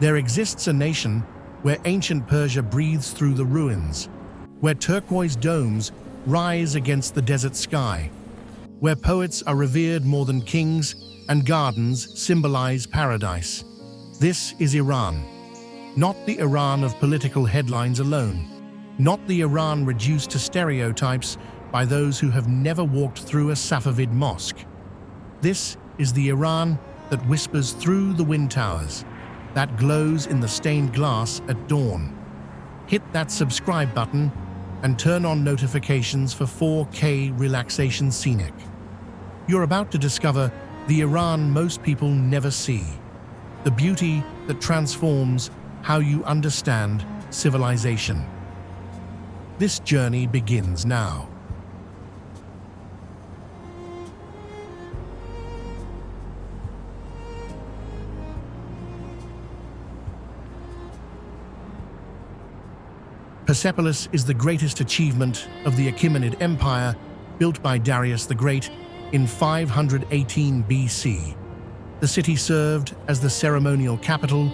There exists a nation where ancient Persia breathes through the ruins, where turquoise domes rise against the desert sky, where poets are revered more than kings and gardens symbolize paradise. This is Iran. Not the Iran of political headlines alone, not the Iran reduced to stereotypes by those who have never walked through a Safavid mosque. This is the Iran that whispers through the wind towers, that glows in the stained glass at dawn. Hit that subscribe button and turn on notifications for 4K relaxation scenic. You're about to discover the Iran most people never see, the beauty that transforms how you understand civilization. This journey begins now. Persepolis is the greatest achievement of the Achaemenid Empire, built by Darius the Great in 518 BC. The city served as the ceremonial capital,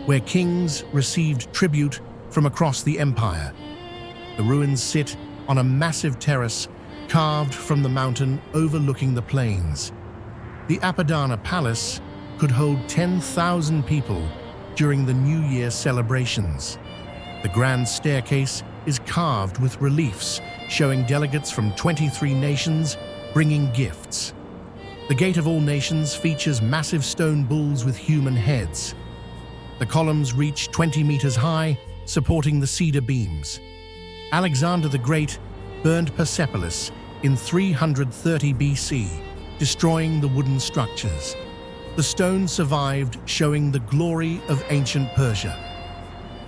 where kings received tribute from across the empire. The ruins sit on a massive terrace carved from the mountain overlooking the plains. The Apadana Palace could hold 10,000 people during the New Year celebrations. The grand staircase is carved with reliefs showing delegates from 23 nations bringing gifts. The Gate of All Nations features massive stone bulls with human heads. The columns reach 20 meters high, supporting the cedar beams. Alexander the Great burned Persepolis in 330 BC, destroying the wooden structures. The stone survived, showing the glory of ancient Persia.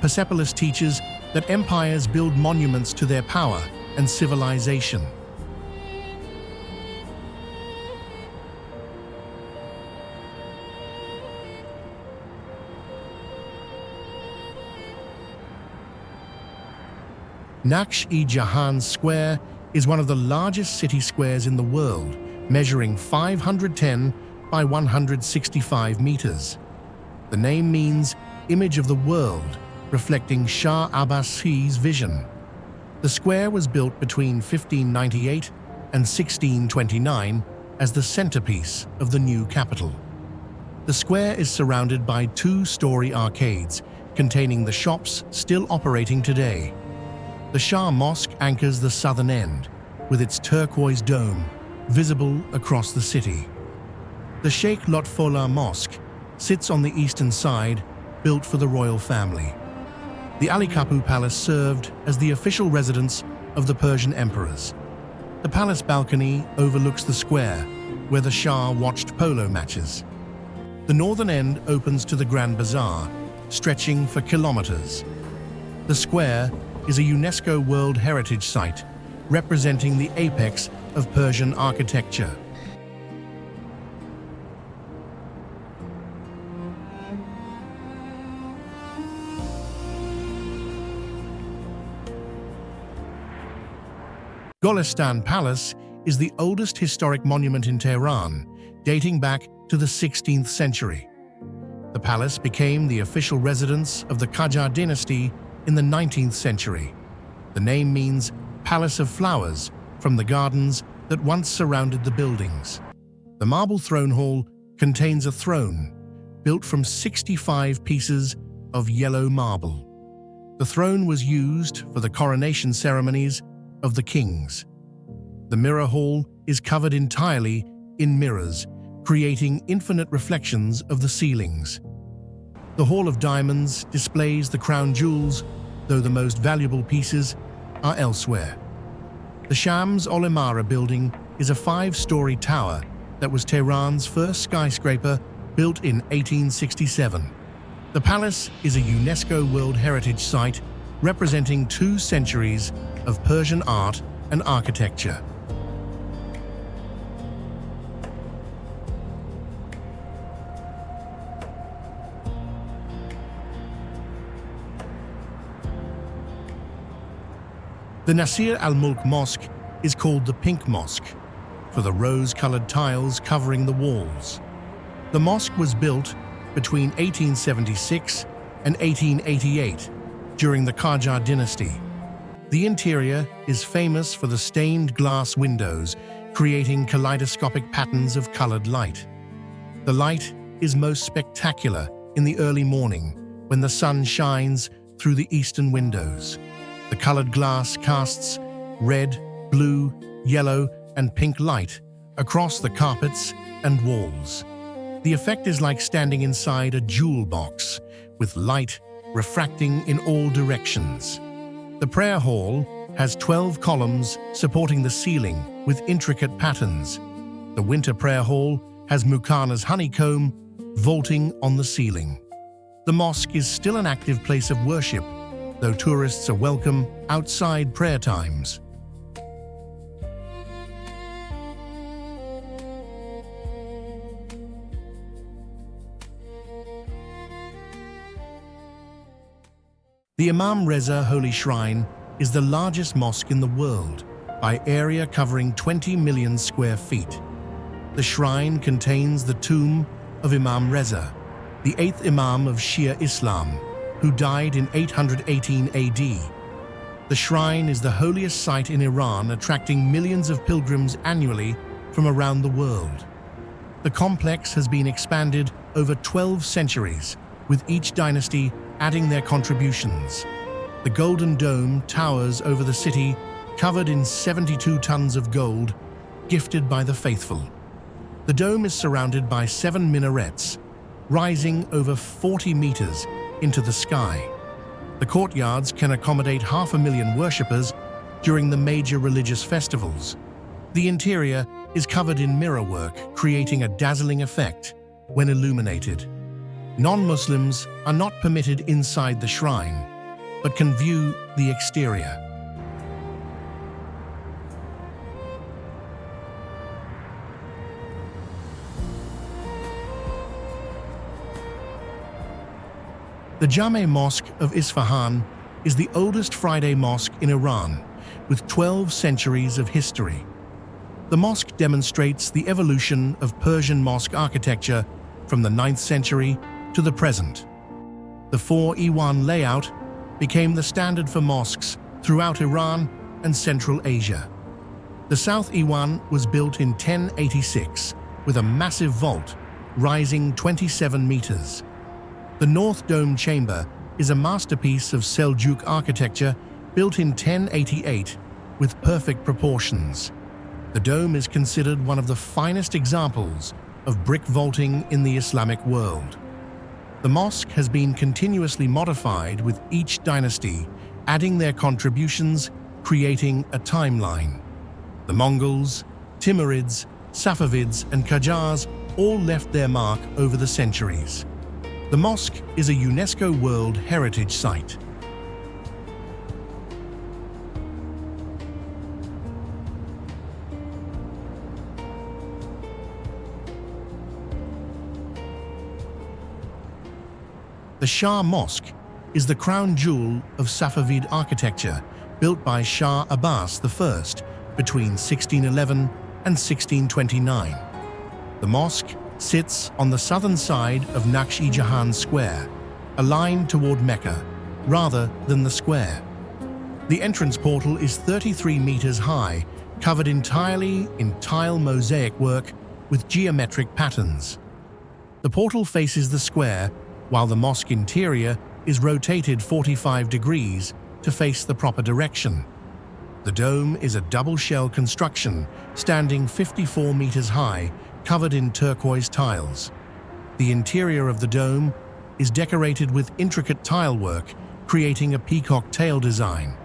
Persepolis teaches that empires build monuments to their power and civilization. Naksh-e-Jahan Square is one of the largest city squares in the world, measuring 510 by 165 meters. The name means image of the world, reflecting Shah Abbasi's vision. The square was built between 1598 and 1629 as the centerpiece of the new capital. The square is surrounded by two-story arcades containing the shops still operating today. The Shah Mosque anchors the southern end, with its turquoise dome visible across the city. The Sheikh Lotfollah Mosque sits on the eastern side, built for the royal family. The Ali Kappu Palace served as the official residence of the Persian emperors. The palace balcony overlooks the square, where the Shah watched polo matches. The northern end opens to the Grand Bazaar, stretching for kilometers. The square is a UNESCO World Heritage Site, representing the apex of Persian architecture. Golestan Palace is the oldest historic monument in Tehran, dating back to the 16th century. The palace became the official residence of the Qajar dynasty in the 19th century. The name means Palace of Flowers, from the gardens that once surrounded the buildings. The marble throne hall contains a throne built from 65 pieces of yellow marble. The throne was used for the coronation ceremonies of the kings. The mirror hall is covered entirely in mirrors, creating infinite reflections of the ceilings. The Hall of Diamonds displays the crown jewels, though the most valuable pieces are elsewhere. The Shams Ol Imara building is a 5-story tower that was Tehran's first skyscraper, built in 1867. The palace is a UNESCO World Heritage Site, representing 2 centuries of Persian art and architecture. The Nasir al-Mulk Mosque is called the Pink Mosque for the rose-colored tiles covering the walls. The mosque was built between 1876 and 1888 during the Qajar dynasty. The interior is famous for the stained glass windows, creating kaleidoscopic patterns of colored light. The light is most spectacular in the early morning when the sun shines through the eastern windows. The colored glass casts red, blue, yellow, and pink light across the carpets and walls. The effect is like standing inside a jewel box, with light refracting in all directions. The prayer hall has 12 columns supporting the ceiling with intricate patterns. The winter prayer hall has Muqana's honeycomb vaulting on the ceiling. The mosque is still an active place of worship, though tourists are welcome outside prayer times. The Imam Reza Holy Shrine is the largest mosque in the world by area, covering 20 million square feet. The shrine contains the tomb of Imam Reza, the 8th Imam of Shia Islam, who died in 818 AD. The shrine is the holiest site in Iran, attracting millions of pilgrims annually from around the world. The complex has been expanded over 12 centuries, with each dynasty adding their contributions. The Golden Dome towers over the city, covered in 72 tons of gold, gifted by the faithful. The dome is surrounded by 7 minarets, rising over 40 meters into the sky. The courtyards can accommodate 500,000 worshippers during the major religious festivals. The interior is covered in mirrorwork, creating a dazzling effect when illuminated. Non-Muslims are not permitted inside the shrine, but can view the exterior. The Jame Mosque of Isfahan is the oldest Friday mosque in Iran, with 12 centuries of history. The mosque demonstrates the evolution of Persian mosque architecture from the 9th century to the present. The 4-Iwan layout became the standard for mosques throughout Iran and Central Asia. The South Iwan was built in 1086 with a massive vault rising 27 meters. The North Dome Chamber is a masterpiece of Seljuk architecture built in 1088 with perfect proportions. The dome is considered one of the finest examples of brick vaulting in the Islamic world. The mosque has been continuously modified with each dynasty adding their contributions, creating a timeline. The Mongols, Timurids, Safavids, and Qajars all left their mark over the centuries. The mosque is a UNESCO World Heritage Site. The Shah Mosque is the crown jewel of Safavid architecture, built by Shah Abbas I between 1611 and 1629. The mosque sits on the southern side of Naksh-i-Jahan Square, aligned toward Mecca, rather than the square. The entrance portal is 33 meters high, covered entirely in tile mosaic work with geometric patterns. The portal faces the square, while the mosque interior is rotated 45 degrees to face the proper direction. The dome is a double-shell construction, standing 54 meters high, covered in turquoise tiles. The interior of the dome is decorated with intricate tile work, creating a peacock tail design.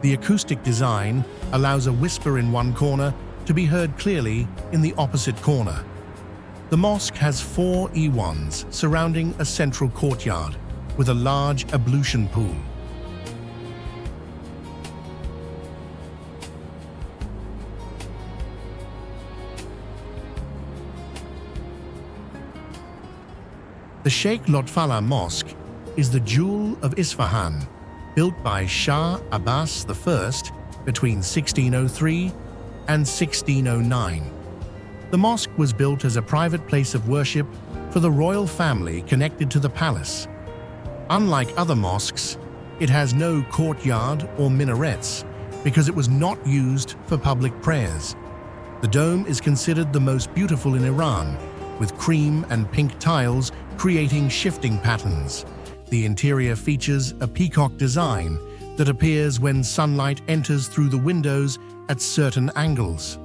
The acoustic design allows a whisper in one corner to be heard clearly in the opposite corner. The mosque has 4 Iwans surrounding a central courtyard with a large ablution pool. The Sheikh Lotfallah Mosque is the jewel of Isfahan, built by Shah Abbas I between 1603 and 1609. The mosque was built as a private place of worship for the royal family connected to the palace. Unlike other mosques, it has no courtyard or minarets because it was not used for public prayers. The dome is considered the most beautiful in Iran, with cream and pink tiles creating shifting patterns. The interior features a peacock design that appears when sunlight enters through the windows at certain angles.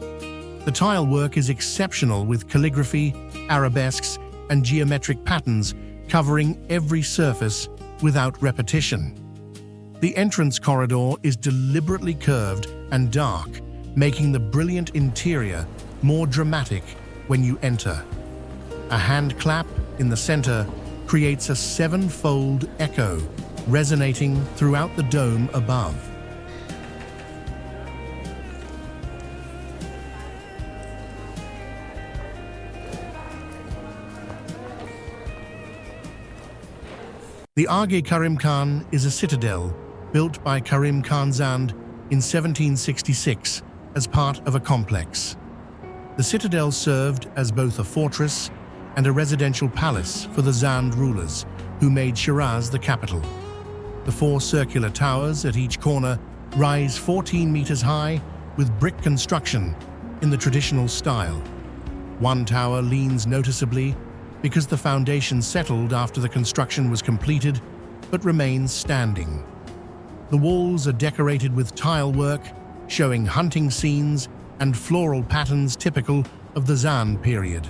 The tile work is exceptional, with calligraphy, arabesques, and geometric patterns covering every surface without repetition. The entrance corridor is deliberately curved and dark, making the brilliant interior more dramatic when you enter. A hand clap in the center creates a seven-fold echo, resonating throughout the dome above. The Aghe Karim Khan is a citadel built by Karim Khanzand in 1766 as part of a complex. The citadel served as both a fortress and a residential palace for the Zand rulers, who made Shiraz the capital. The four circular towers at each corner rise 14 meters high with brick construction in the traditional style. One tower leans noticeably because the foundation settled after the construction was completed, but remains standing. The walls are decorated with tile work, showing hunting scenes and floral patterns typical of the Zand period.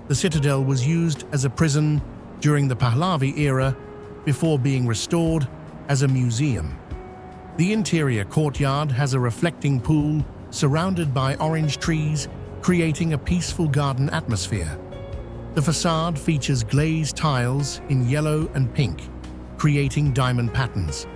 The citadel was used as a prison during the Pahlavi era before being restored as a museum. The interior courtyard has a reflecting pool surrounded by orange trees, creating a peaceful garden atmosphere. The facade features glazed tiles in yellow and pink, creating diamond patterns.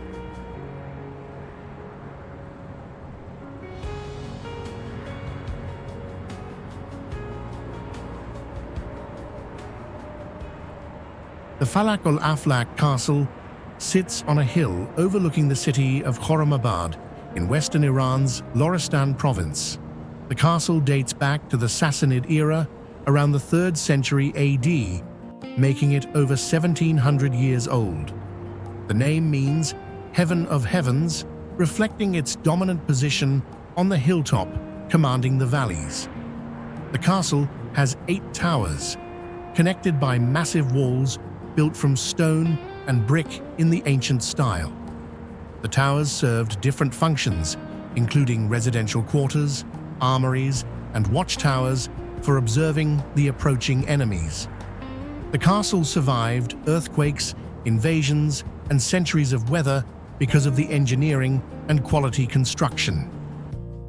The Falak al-Aflaq castle sits on a hill overlooking the city of Khorramabad in western Iran's Loristan province. The castle dates back to the Sassanid era around the 3rd century AD, making it over 1700 years old. The name means Heaven of Heavens, reflecting its dominant position on the hilltop commanding the valleys. The castle has 8 towers, connected by massive walls built from stone and brick in the ancient style. The towers served different functions, including residential quarters, armories, and watchtowers for observing the approaching enemies. The castle survived earthquakes, invasions, and centuries of weather because of the engineering and quality construction.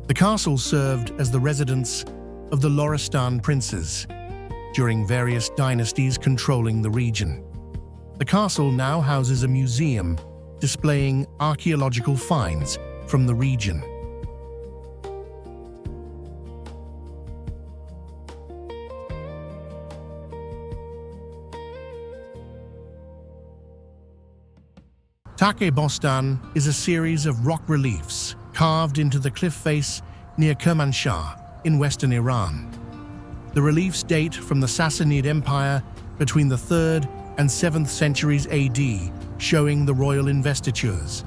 The castle served as the residence of the Loristan princes during various dynasties controlling the region. The castle now houses a museum displaying archaeological finds from the region. Take Bostan is a series of rock reliefs carved into the cliff face near Kermanshah in western Iran. The reliefs date from the Sassanid Empire between the 3rd and 7th centuries AD, showing the royal investitures.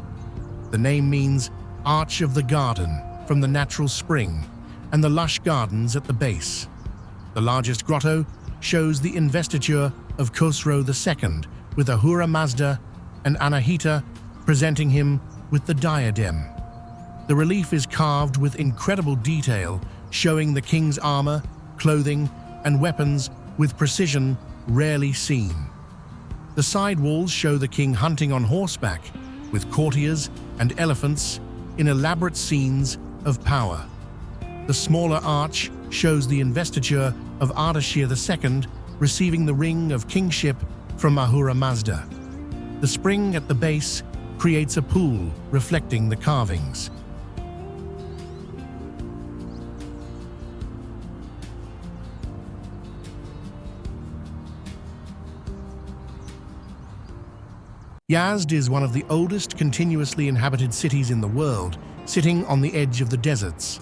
The name means Arch of the Garden from the natural spring and the lush gardens at the base. The largest grotto shows the investiture of Khosrow II with Ahura Mazda and Anahita presenting him with the diadem. The relief is carved with incredible detail, showing the king's armor, clothing, and weapons with precision rarely seen. The side walls show the king hunting on horseback, with courtiers and elephants in elaborate scenes of power. The smaller arch shows the investiture of Ardashir II receiving the ring of kingship from Ahura Mazda. The spring at the base creates a pool reflecting the carvings. Yazd is one of the oldest continuously inhabited cities in the world, sitting on the edge of the deserts.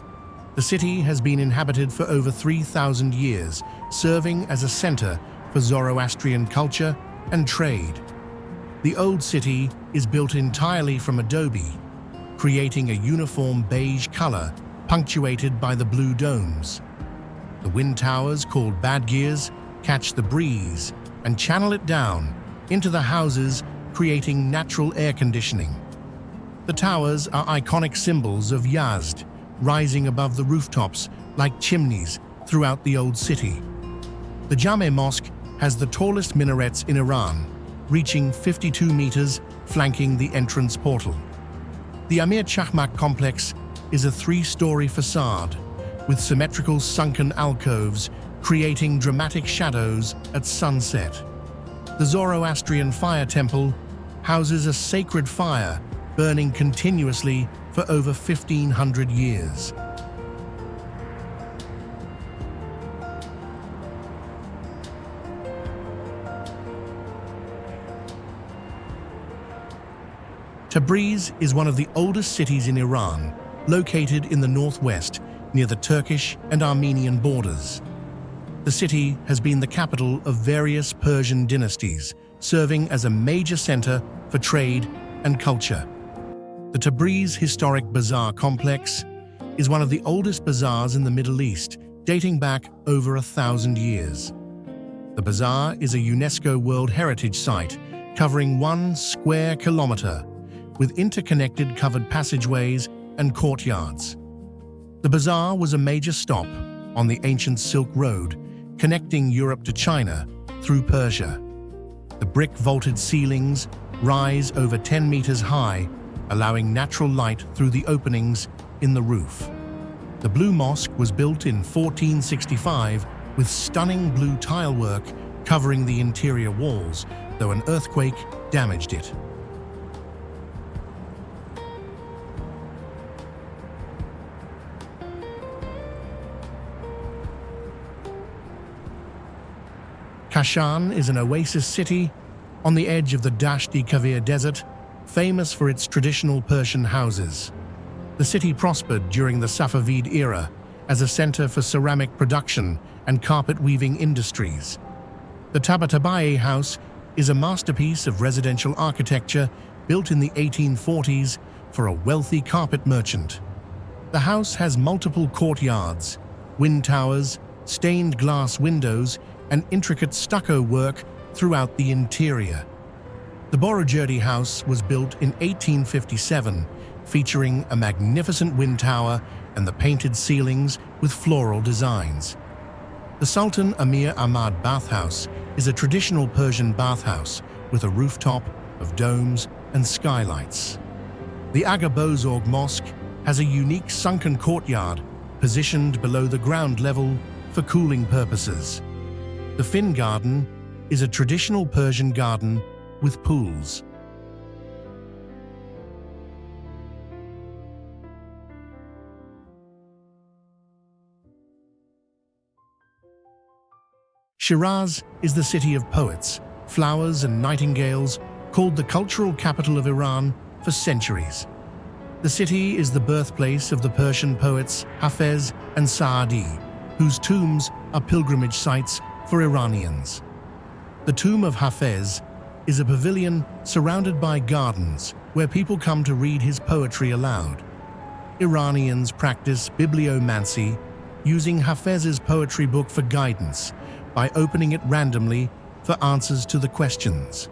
The city has been inhabited for over 3,000 years, serving as a center for Zoroastrian culture and trade. The old city is built entirely from adobe, creating a uniform beige color punctuated by the blue domes. The wind towers, called badgirs, catch the breeze and channel it down into the houses, creating natural air conditioning. The towers are iconic symbols of Yazd, rising above the rooftops like chimneys throughout the old city. The Jame Mosque has the tallest minarets in Iran, reaching 52 meters, flanking the entrance portal. The Amir Chahmak complex is a three-story facade with symmetrical sunken alcoves creating dramatic shadows at sunset. The Zoroastrian fire temple houses a sacred fire burning continuously for over 1,500 years. Tabriz is one of the oldest cities in Iran, located in the northwest near the Turkish and Armenian borders. The city has been the capital of various Persian dynasties, serving as a major center for trade and culture. The Tabriz Historic Bazaar Complex is one of the oldest bazaars in the Middle East, dating back over 1,000 years. The bazaar is a UNESCO World Heritage Site covering 1 square kilometer, with interconnected covered passageways and courtyards. The bazaar was a major stop on the ancient Silk Road, connecting Europe to China through Persia. The brick-vaulted ceilings rise over 10 meters high, allowing natural light through the openings in the roof. The Blue Mosque was built in 1465 with stunning blue tilework covering the interior walls, though an earthquake damaged it. Kashan is an oasis city on the edge of the Dasht-e-Kavir Desert, famous for its traditional Persian houses. The city prospered during the Safavid era as a center for ceramic production and carpet-weaving industries. The Tabatabai House is a masterpiece of residential architecture built in the 1840s for a wealthy carpet merchant. The house has multiple courtyards, wind towers, stained glass windows, and intricate stucco work throughout the interior. The Boroujerdi House was built in 1857, featuring a magnificent wind tower and the painted ceilings with floral designs. The Sultan Amir Ahmad Bathhouse is a traditional Persian bathhouse with a rooftop of domes and skylights. The Aga Bozorg Mosque has a unique sunken courtyard positioned below the ground level for cooling purposes. The Fin Garden is a traditional Persian garden with pools. Shiraz is the city of poets, flowers and nightingales, called the cultural capital of Iran for centuries. The city is the birthplace of the Persian poets Hafez and Saadi, whose tombs are pilgrimage sites for Iranians. The tomb of Hafez is a pavilion surrounded by gardens where people come to read his poetry aloud. Iranians practice bibliomancy, using Hafez's poetry book for guidance by opening it randomly for answers to the questions.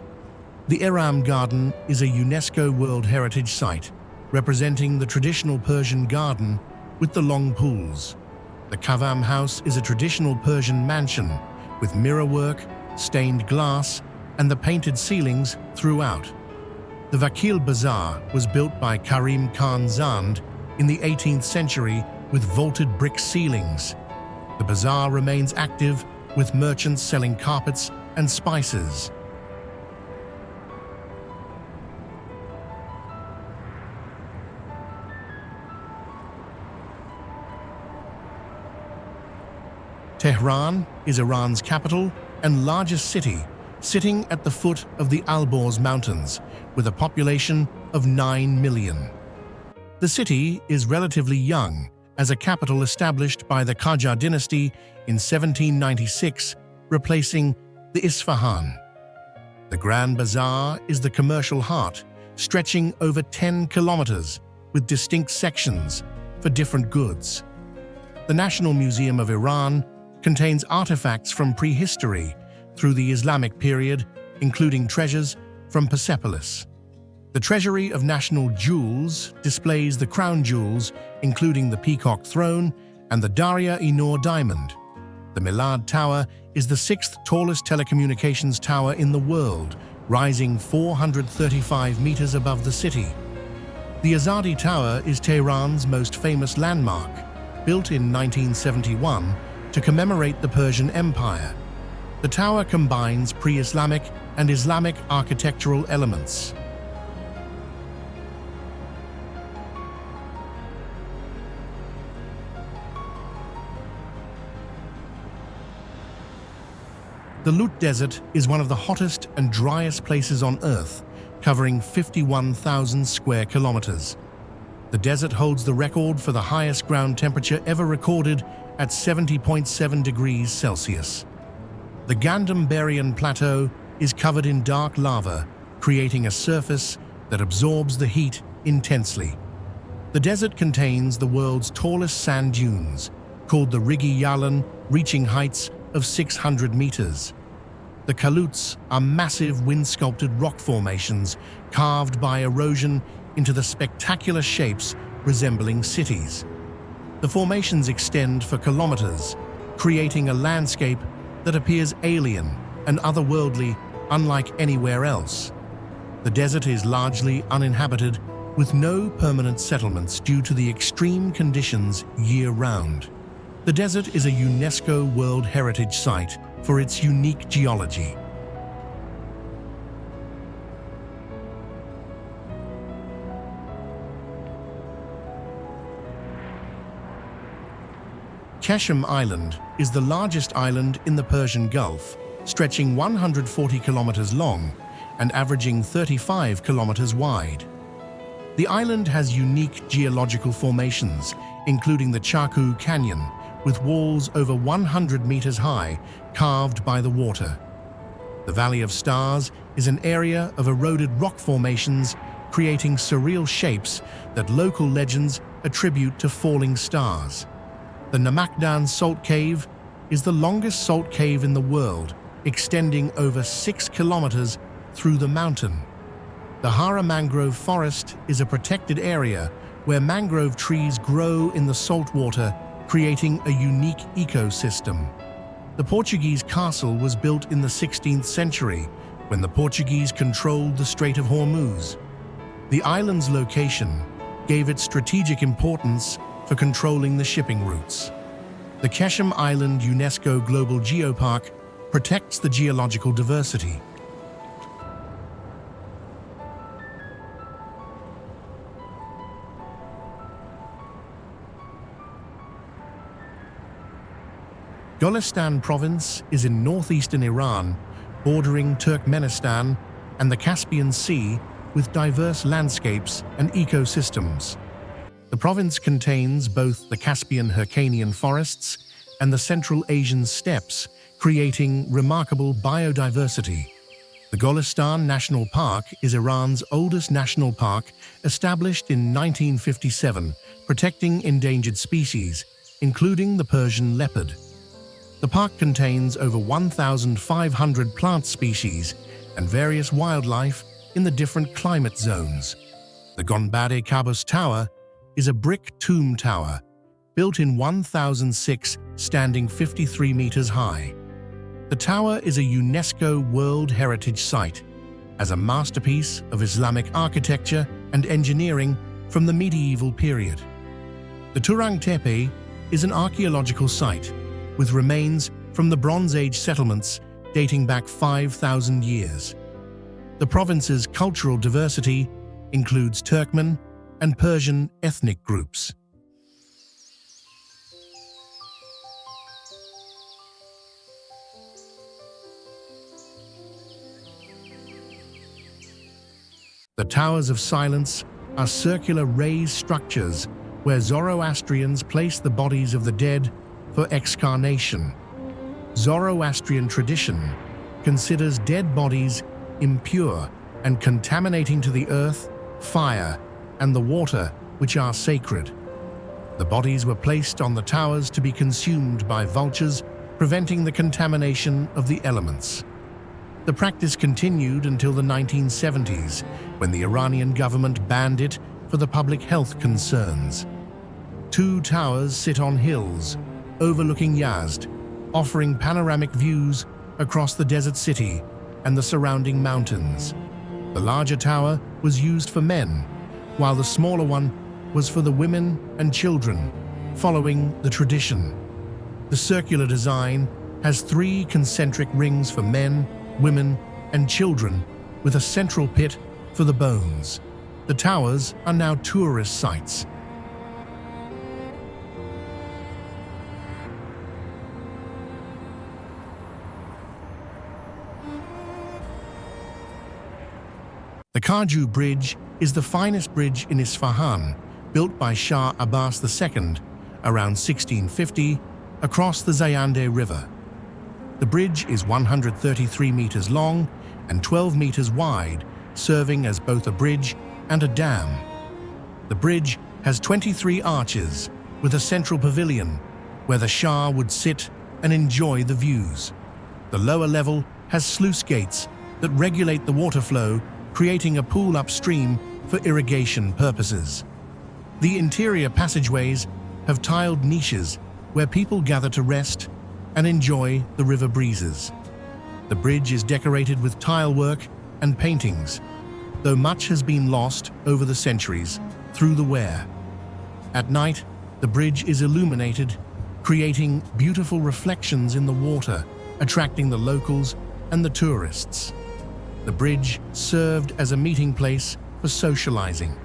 The Iram Garden is a UNESCO World Heritage Site, representing the traditional Persian garden with the long pools. The Kavam House is a traditional Persian mansion with mirrorwork, stained glass, and the painted ceilings throughout. The Vakil Bazaar was built by Karim Khan Zand in the 18th century with vaulted brick ceilings. The bazaar remains active, with merchants selling carpets and spices. Tehran is Iran's capital and largest city, sitting at the foot of the Alborz Mountains, with a population of 9 million. The city is relatively young, as a capital established by the Qajar dynasty in 1796, replacing the Isfahan. The Grand Bazaar is the commercial heart, stretching over 10 kilometers with distinct sections for different goods. The National Museum of Iran contains artifacts from prehistory through the Islamic period, including treasures from Persepolis. The Treasury of National Jewels displays the crown jewels, including the Peacock Throne and the Darya-e-Noor diamond. The Milad Tower is the sixth tallest telecommunications tower in the world, rising 435 meters above the city. The Azadi Tower is Tehran's most famous landmark, built in 1971 to commemorate the Persian Empire. The tower combines pre-Islamic and Islamic architectural elements. The Lut Desert is one of the hottest and driest places on Earth, covering 51,000 square kilometers. The desert holds the record for the highest ground temperature ever recorded at 70.7 degrees Celsius. The Gandambarian Plateau is covered in dark lava, creating a surface that absorbs the heat intensely. The desert contains the world's tallest sand dunes, called the Rigi Yalan, reaching heights of 600 meters. The Kaluts are massive wind-sculpted rock formations carved by erosion into the spectacular shapes resembling cities. The formations extend for kilometers, creating a landscape that appears alien and otherworldly, unlike anywhere else. The desert is largely uninhabited, with no permanent settlements due to the extreme conditions year-round. The desert is a UNESCO World Heritage Site for its unique geology. Keshem Island is the largest island in the Persian Gulf, stretching 140 kilometers long and averaging 35 kilometers wide. The island has unique geological formations, including the Chaku Canyon, with walls over 100 meters high, carved by the water. The Valley of Stars is an area of eroded rock formations, creating surreal shapes that local legends attribute to falling stars. The Namakdan Salt Cave is the longest salt cave in the world, extending over 6 kilometers through the mountain. The Hara Mangrove Forest is a protected area where mangrove trees grow in the saltwater, creating a unique ecosystem. The Portuguese castle was built in the 16th century when the Portuguese controlled the Strait of Hormuz. The island's location gave it strategic importance for controlling the shipping routes. The Keshem Island UNESCO Global Geopark protects the geological diversity. Golestan Province is in northeastern Iran, bordering Turkmenistan and the Caspian Sea with diverse landscapes and ecosystems. The province contains both the Caspian Hyrcanian forests and the Central Asian steppes, creating remarkable biodiversity. The Golestan National Park is Iran's oldest national park, established in 1957, protecting endangered species, including the Persian leopard. The park contains over 1,500 plant species and various wildlife in the different climate zones. The Gonbade Kabus Tower is a brick tomb tower, built in 1006, standing 53 meters high. The tower is a UNESCO World Heritage Site, as a masterpiece of Islamic architecture and engineering from the medieval period. The Turang Tepe is an archaeological site, with remains from the Bronze Age settlements dating back 5,000 years. The province's cultural diversity includes Turkmen and Persian ethnic groups. The Towers of Silence are circular raised structures where Zoroastrians place the bodies of the dead for excarnation. Zoroastrian tradition considers dead bodies impure and contaminating to the earth, fire, and the water, which are sacred. The bodies were placed on the towers to be consumed by vultures, preventing the contamination of the elements. The practice continued until the 1970s, when the Iranian government banned it for the public health concerns. 2 towers sit on hills, overlooking Yazd, offering panoramic views across the desert city and the surrounding mountains. The larger tower was used for men, while the smaller one was for the women and children, following the tradition. The circular design has 3 concentric rings for men, women, and children, with a central pit for the bones. The towers are now tourist sites. The Kaju Bridge is the finest bridge in Isfahan, built by Shah Abbas II around 1650 across the Zayandeh River. The bridge is 133 meters long and 12 meters wide, serving as both a bridge and a dam. The bridge has 23 arches with a central pavilion where the Shah would sit and enjoy the views. The lower level has sluice gates that regulate the water flow, creating a pool upstream for irrigation purposes. The interior passageways have tiled niches where people gather to rest and enjoy the river breezes. The bridge is decorated with tile work and paintings, though much has been lost over the centuries through the wear. At night, the bridge is illuminated, creating beautiful reflections in the water, attracting the locals and the tourists. The bridge served as a meeting place for socializing.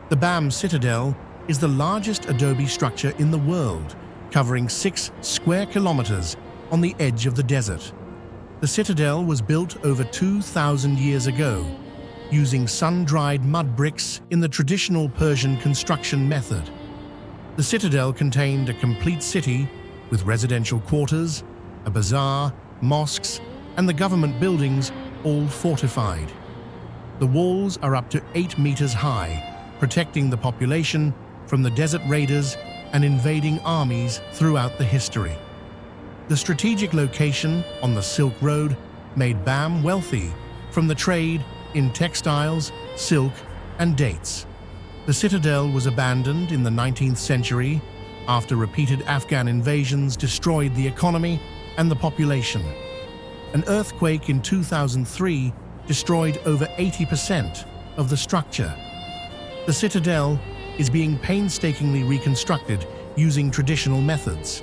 The Bam Citadel is the largest adobe structure in the world, covering 6 square kilometers on the edge of the desert. The citadel was built over 2,000 years ago, using sun-dried mud bricks in the traditional Persian construction method. The citadel contained a complete city with residential quarters, a bazaar, mosques, and the government buildings, all fortified. The walls are up to 8 meters high, protecting the population from the desert raiders and invading armies throughout the history. The strategic location on the Silk Road made Bam wealthy from the trade in textiles, silk, and dates. The citadel was abandoned in the 19th century after repeated Afghan invasions destroyed the economy and the population. An earthquake in 2003 destroyed over 80% of the structure. The citadel is being painstakingly reconstructed using traditional methods.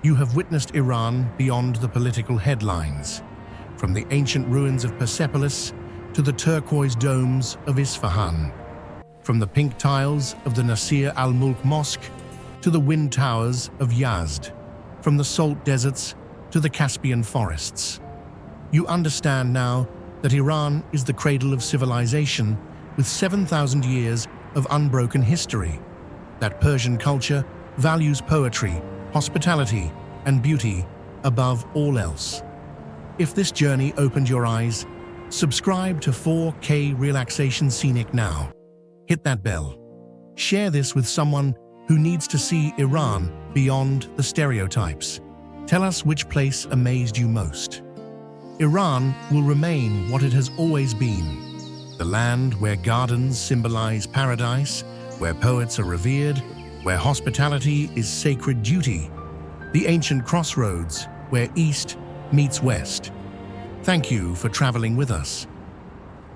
You have witnessed Iran beyond the political headlines, from the ancient ruins of Persepolis to the turquoise domes of Isfahan, from the pink tiles of the Nasir al-Mulk Mosque to the wind towers of Yazd, from the salt deserts to the Caspian forests. You understand now that Iran is the cradle of civilization with 7,000 years of unbroken history, that Persian culture values poetry, hospitality, and beauty above all else. If this journey opened your eyes, subscribe to 4K Relaxation Scenic now. Hit that bell. Share this with someone who needs to see Iran beyond the stereotypes. Tell us which place amazed you most. Iran will remain what it has always been, the land where gardens symbolize paradise, where poets are revered, where hospitality is sacred duty, the ancient crossroads where East meets West. Thank you for traveling with us.